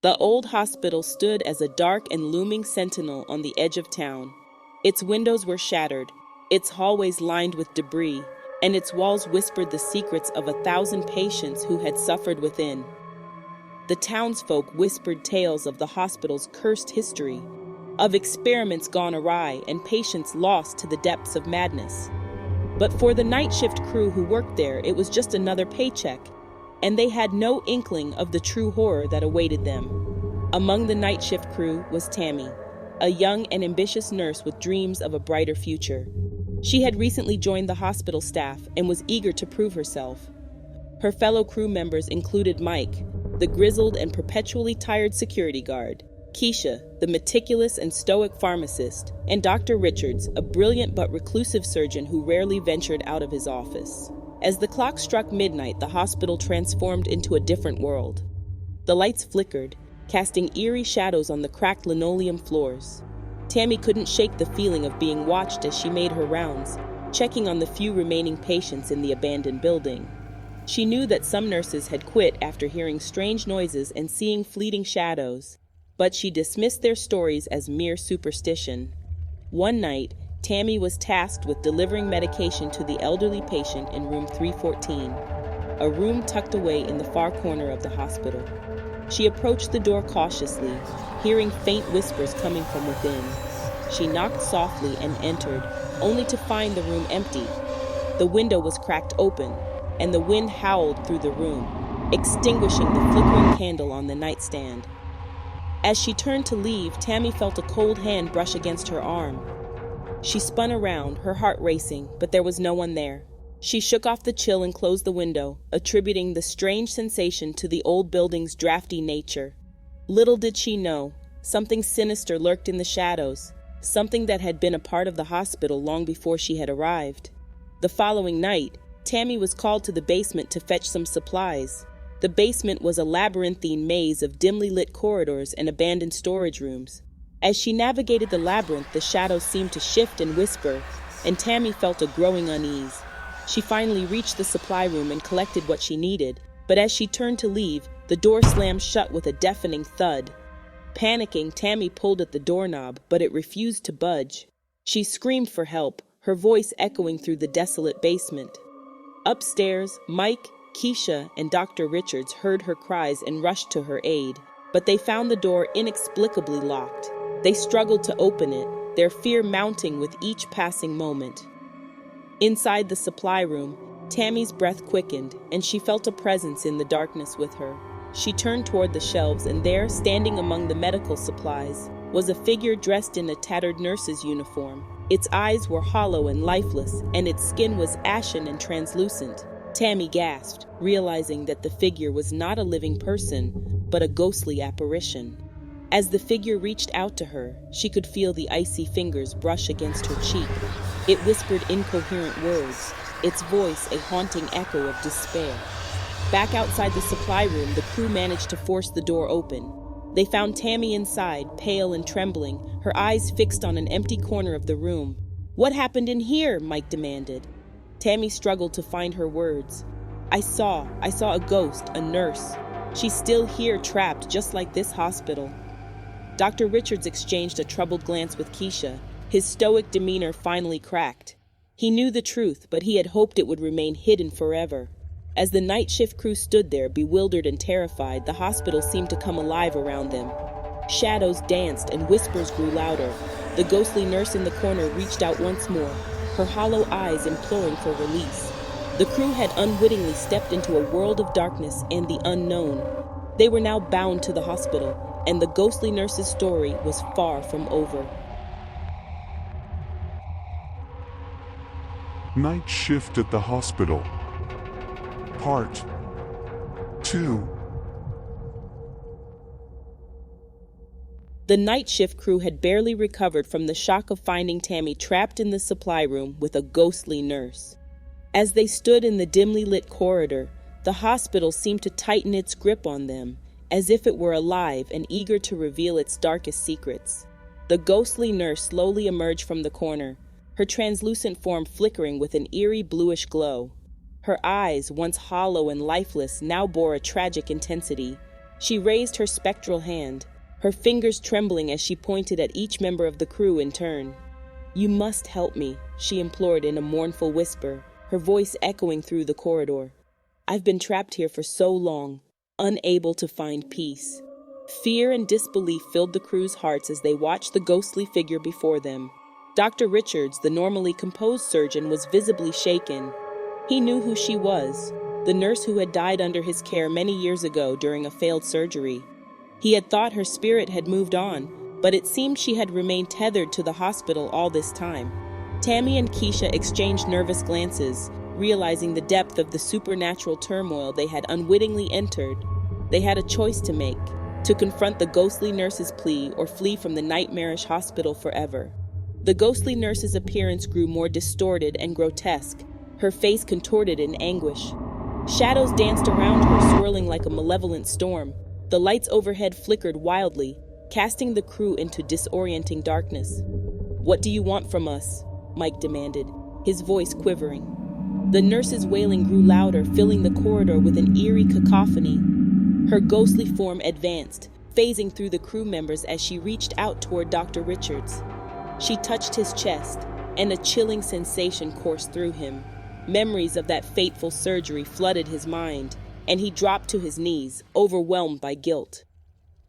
The old hospital stood as a dark and looming sentinel on the edge of town. Its windows were shattered, its hallways lined with debris, and its walls whispered the secrets of 1,000 patients who had suffered within. The townsfolk whispered tales of the hospital's cursed history, of experiments gone awry and patients lost to the depths of madness. But for the night shift crew who worked there, it was just another paycheck, and they had no inkling of the true horror that awaited them. Among the night shift crew was Tammy, a young and ambitious nurse with dreams of a brighter future. She had recently joined the hospital staff and was eager to prove herself. Her fellow crew members included Mike, the grizzled and perpetually tired security guard, Keisha, the meticulous and stoic pharmacist, and Dr. Richards, a brilliant but reclusive surgeon who rarely ventured out of his office. As the clock struck midnight, the hospital transformed into a different world. The lights flickered, casting eerie shadows on the cracked linoleum floors. Tammy couldn't shake the feeling of being watched as she made her rounds, checking on the few remaining patients in the abandoned building. She knew that some nurses had quit after hearing strange noises and seeing fleeting shadows, but she dismissed their stories as mere superstition. One night, Tammy was tasked with delivering medication to the elderly patient in room 314, a room tucked away in the far corner of the hospital. She approached the door cautiously, hearing faint whispers coming from within. She knocked softly and entered, only to find the room empty. The window was cracked open, and the wind howled through the room, extinguishing the flickering candle on the nightstand. As she turned to leave, Tammy felt a cold hand brush against her arm. She spun around, her heart racing, but there was no one there. She shook off the chill and closed the window, attributing the strange sensation to the old building's drafty nature. Little did she know, something sinister lurked in the shadows, something that had been a part of the hospital long before she had arrived. The following night, Tammy was called to the basement to fetch some supplies. The basement was a labyrinthine maze of dimly lit corridors and abandoned storage rooms. As she navigated the labyrinth, the shadows seemed to shift and whisper, and Tammy felt a growing unease. She finally reached the supply room and collected what she needed, but as she turned to leave, the door slammed shut with a deafening thud. Panicking, Tammy pulled at the doorknob, but it refused to budge. She screamed for help, her voice echoing through the desolate basement. Upstairs, Mike, Keisha, and Dr. Richards heard her cries and rushed to her aid, but they found the door inexplicably locked. They struggled to open it, their fear mounting with each passing moment. Inside the supply room, Tammy's breath quickened, and she felt a presence in the darkness with her. She turned toward the shelves, and there, standing among the medical supplies, was a figure dressed in a tattered nurse's uniform. Its eyes were hollow and lifeless, and its skin was ashen and translucent. Tammy gasped, realizing that the figure was not a living person, but a ghostly apparition. As the figure reached out to her, she could feel the icy fingers brush against her cheek. It whispered incoherent words, its voice a haunting echo of despair. Back outside the supply room, the crew managed to force the door open. They found Tammy inside, pale and trembling, her eyes fixed on an empty corner of the room. "What happened in here?" Mike demanded. Tammy struggled to find her words. I saw a ghost, a nurse. She's still here, trapped, just like this hospital." Dr. Richards exchanged a troubled glance with Keisha. His stoic demeanor finally cracked. He knew the truth, but he had hoped it would remain hidden forever. As the night shift crew stood there, bewildered and terrified, the hospital seemed to come alive around them. Shadows danced and whispers grew louder. The ghostly nurse in the corner reached out once more, her hollow eyes imploring for release. The crew had unwittingly stepped into a world of darkness and the unknown. They were now bound to the hospital, and the ghostly nurse's story was far from over. Night Shift at the Hospital, Part 2. The night shift crew had barely recovered from the shock of finding Tammy trapped in the supply room with a ghostly nurse. As they stood in the dimly lit corridor, the hospital seemed to tighten its grip on them, as if it were alive and eager to reveal its darkest secrets. The ghostly nurse slowly emerged from the corner, her translucent form flickering with an eerie bluish glow. Her eyes, once hollow and lifeless, now bore a tragic intensity. She raised her spectral hand, her fingers trembling as she pointed at each member of the crew in turn. "You must help me," she implored in a mournful whisper, her voice echoing through the corridor. "I've been trapped here for so long, unable to find peace." Fear and disbelief filled the crew's hearts as they watched the ghostly figure before them. Dr. Richards, the normally composed surgeon, was visibly shaken. He knew who she was, the nurse who had died under his care many years ago during a failed surgery. He had thought her spirit had moved on, but it seemed she had remained tethered to the hospital all this time. Tammy and Keisha exchanged nervous glances, realizing the depth of the supernatural turmoil they had unwittingly entered. They had a choice to make: to confront the ghostly nurse's plea or flee from the nightmarish hospital forever. The ghostly nurse's appearance grew more distorted and grotesque, her face contorted in anguish. Shadows danced around her, swirling like a malevolent storm. The lights overhead flickered wildly, casting the crew into disorienting darkness. "What do you want from us?" Mike demanded, his voice quivering. The nurse's wailing grew louder, filling the corridor with an eerie cacophony. Her ghostly form advanced, phasing through the crew members as she reached out toward Dr. Richards. She touched his chest, and a chilling sensation coursed through him. Memories of that fateful surgery flooded his mind, and he dropped to his knees, overwhelmed by guilt.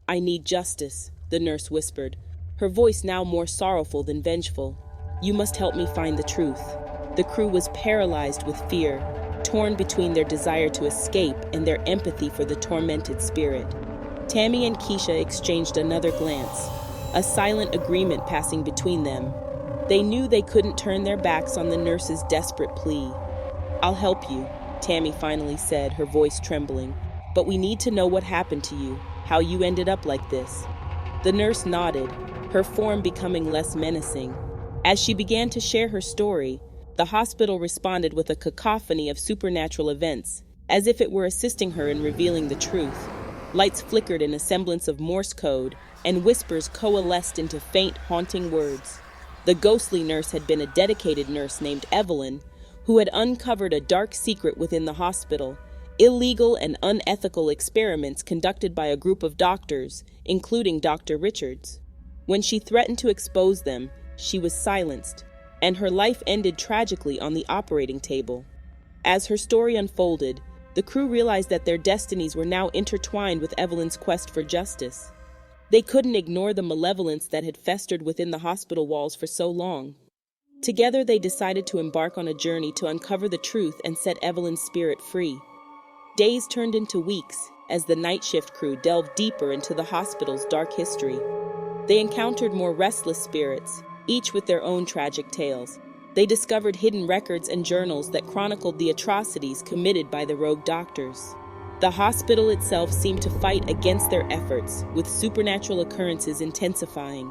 "I need justice," the nurse whispered, her voice now more sorrowful than vengeful. "You must help me find the truth." The crew was paralyzed with fear, torn between their desire to escape and their empathy for the tormented spirit. Tammy and Keisha exchanged another glance, a silent agreement passing between them. They knew they couldn't turn their backs on the nurse's desperate plea. "I'll help you," Tammy finally said, her voice trembling. "But we need to know what happened to you, how you ended up like this." The nurse nodded, her form becoming less menacing. As she began to share her story, the hospital responded with a cacophony of supernatural events, as if it were assisting her in revealing the truth. Lights flickered in a semblance of Morse code, and whispers coalesced into faint, haunting words. The ghostly nurse had been a dedicated nurse named Evelyn, who had uncovered a dark secret within the hospital: illegal and unethical experiments conducted by a group of doctors, including Dr. Richards. When she threatened to expose them, she was silenced, and her life ended tragically on the operating table. As her story unfolded, the crew realized that their destinies were now intertwined with Evelyn's quest for justice. They couldn't ignore the malevolence that had festered within the hospital walls for so long. Together, they decided to embark on a journey to uncover the truth and set Evelyn's spirit free. Days turned into weeks as the night shift crew delved deeper into the hospital's dark history. They encountered more restless spirits, each with their own tragic tales. They discovered hidden records and journals that chronicled the atrocities committed by the rogue doctors. The hospital itself seemed to fight against their efforts, with supernatural occurrences intensifying.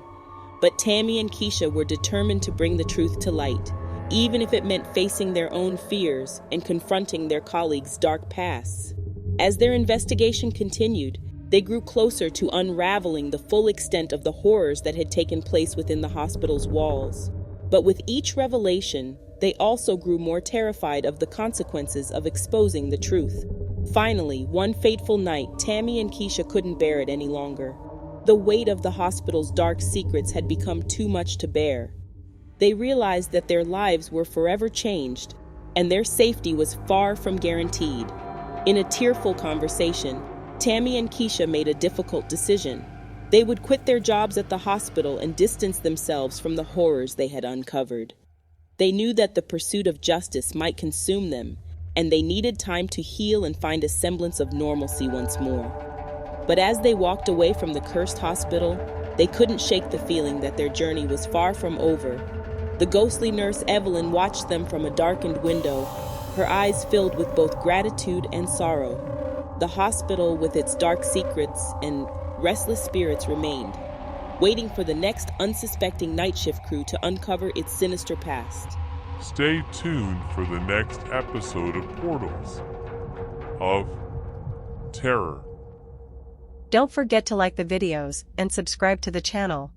But Tammy and Keisha were determined to bring the truth to light, even if it meant facing their own fears and confronting their colleagues' dark pasts. As their investigation continued, they grew closer to unraveling the full extent of the horrors that had taken place within the hospital's walls. But with each revelation, they also grew more terrified of the consequences of exposing the truth. Finally, one fateful night, Tammy and Keisha couldn't bear it any longer. The weight of the hospital's dark secrets had become too much to bear. They realized that their lives were forever changed, and their safety was far from guaranteed. In a tearful conversation, Tammy and Keisha made a difficult decision. They would quit their jobs at the hospital and distance themselves from the horrors they had uncovered. They knew that the pursuit of justice might consume them, and they needed time to heal and find a semblance of normalcy once more. But as they walked away from the cursed hospital, they couldn't shake the feeling that their journey was far from over. The ghostly nurse Evelyn watched them from a darkened window, her eyes filled with both gratitude and sorrow. The hospital, with its dark secrets and restless spirits, remained, waiting for the next unsuspecting night shift crew to uncover its sinister past. Stay tuned for the next episode of Portals of Terror. Don't forget to like the videos and subscribe to the channel.